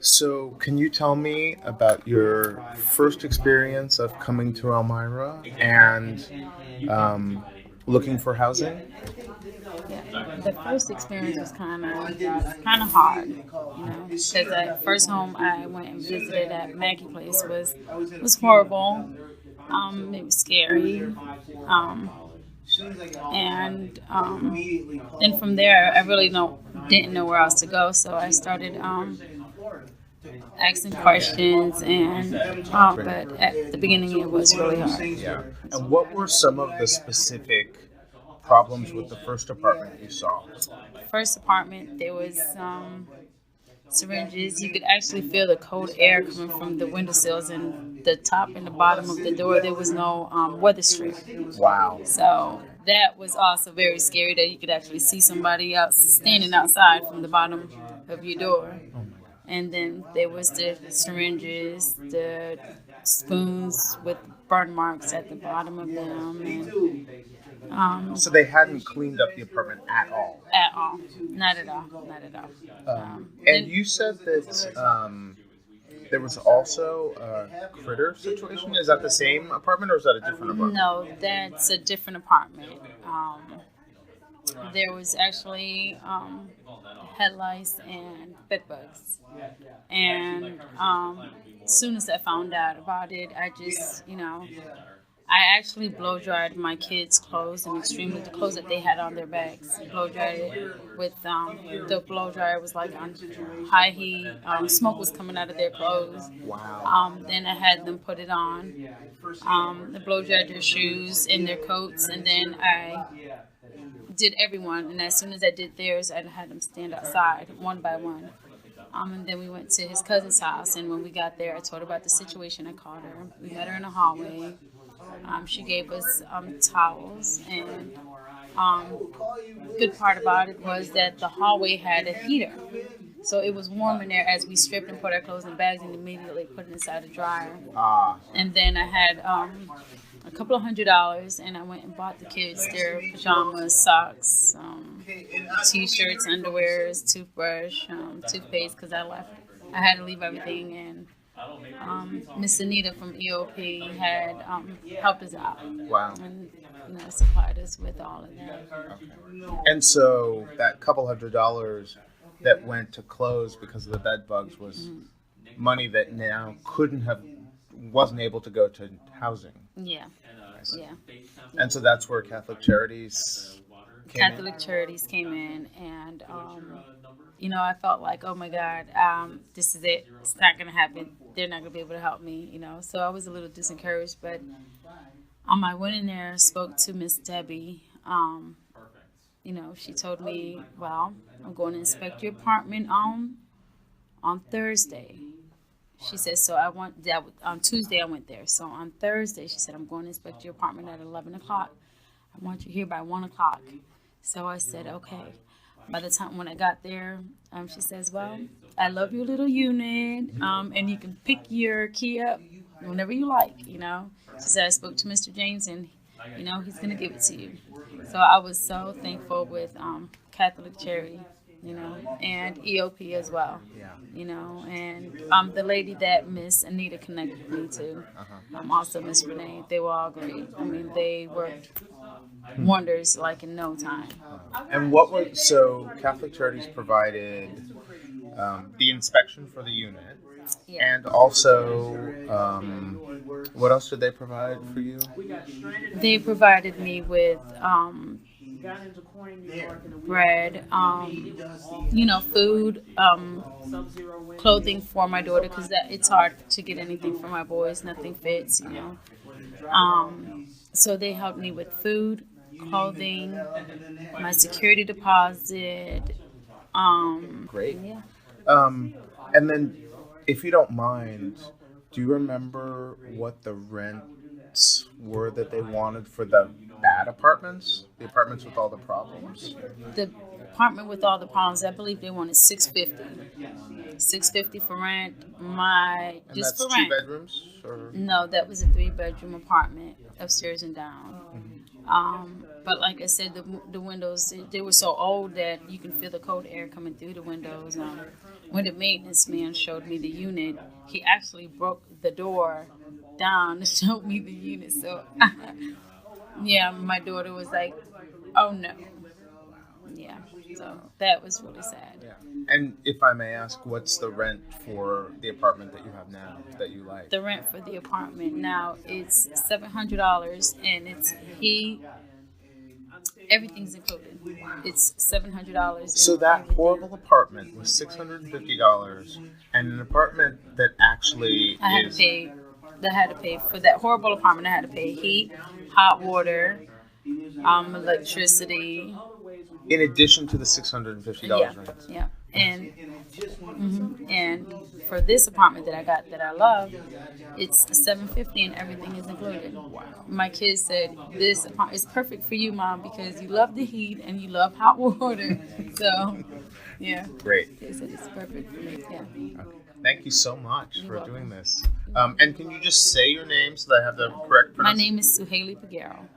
So, can you tell me about your first experience of coming to Elmira and um, looking for housing? Yeah, the first experience was kind of hard, because the first home I went and visited at Maggie Place was horrible. It was scary, um, and from there I really didn't know where else to go, so I started asking questions, and but at the beginning it was really hard. Yeah. And what were some of the specific problems with the first apartment you saw? First apartment, there was syringes. You could actually feel the cold air coming from the windowsills and the top and the bottom of the door. There was no weather strip. Wow. So that was also very scary that you could actually see somebody else standing outside from the bottom of your door. Oh my God. And then there was the syringes, the spoons with burn marks at the bottom of them, and So they hadn't cleaned up the apartment at all. at all, not at all, not at all. And you said that there was also a critter situation. Is that the same apartment or is that a different apartment? No, that's a different apartment. There was actually head lice and bed bugs. And as soon as I found out about it, I actually blow dried my kids' clothes and extremely the clothes that they had on their backs. Blow dried it with the blow dryer was like on high heat. Smoke was coming out of their clothes. Wow. Then I had them put it on. The blow dried their shoes and their coats, and then I did everyone. And as soon as I did theirs, I had them stand outside one by one. And then we went to his cousin's house, and when we got there, I told her about the situation. I called her. We met her in the hallway. She gave us towels, and good part about it was that the hallway had a heater. So it was warm in there as we stripped and put our clothes in bags and immediately put it inside the dryer. And then I had a couple of $100, and I went and bought the kids their pajamas, socks, t-shirts, underwears, toothbrush, toothpaste, because I had to leave everything, and Miss Anita from EOP had helped us out. Wow. And supplied us with all of that. Okay. And so that couple $100 that went to clothes because of the bed bugs was money that now wasn't able to go to housing. Yeah. Yeah. And so that's where Catholic Charities came in, and I felt like, oh my God, this is it. It's not gonna happen. They're not gonna be able to help me, So I was a little disencouraged, but I went in there, spoke to Miss Debbie. She told me, well, I'm going to inspect your apartment on Thursday. She said, so I want that on Tuesday I went there. So on Thursday, she said, I'm going to inspect your apartment at 11 o'clock. I want you here by 1 o'clock. So I said, okay. By the time when I got there, she says, well, I love your little unit, and you can pick your key up whenever you like, She said, I spoke to Mr. James, and, he's going to give it to you. So I was so thankful with Catholic Charity, and EOP as well, and the lady that Miss Anita connected me to, also Miss Renee, they were all great. They worked wonders like in no time. And so Catholic Charities provided the inspection for the unit, and also what else did they provide for you? They provided me with bread, food, clothing for my daughter, because it's hard to get anything for my boys. Nothing fits, So they helped me with food, clothing, my security deposit. Great. Yeah. And then, if you don't mind, do you remember what the rents were that they wanted for the bad apartments? The apartments with all the problems? The apartment with all the problems, I believe they wanted $650 for rent. And Just that's for rent. 2 bedrooms? Or? No, that was a 3-bedroom apartment, upstairs and down. But like I said, the windows, they were so old that you can feel the cold air coming through the windows. when the maintenance man showed me the unit, he actually broke the door down and showed me the unit. So, yeah, my daughter was like, "Oh no." Yeah, so that was really sad. Yeah. And if I may ask, what's the rent for the apartment that you have now that you like? The rent for the apartment now is $700, and it's everything's included. It's $700. So that horrible apartment was $650, and an apartment that actually I had to pay for that horrible apartment. I had to pay heat, hot water, electricity. In addition to the $650 rent. Yeah, and for this apartment that I got that I love, it's $750 and everything is included. Wow. My kids said this apartment is perfect for you, Mom, because you love the heat and you love hot water. So, yeah. Great. They said it's perfect for me. Yeah. Okay. Thank you so much for doing this. And can you just say your name so that I have the correct pronunciation? My name is Suhaili Pagaro.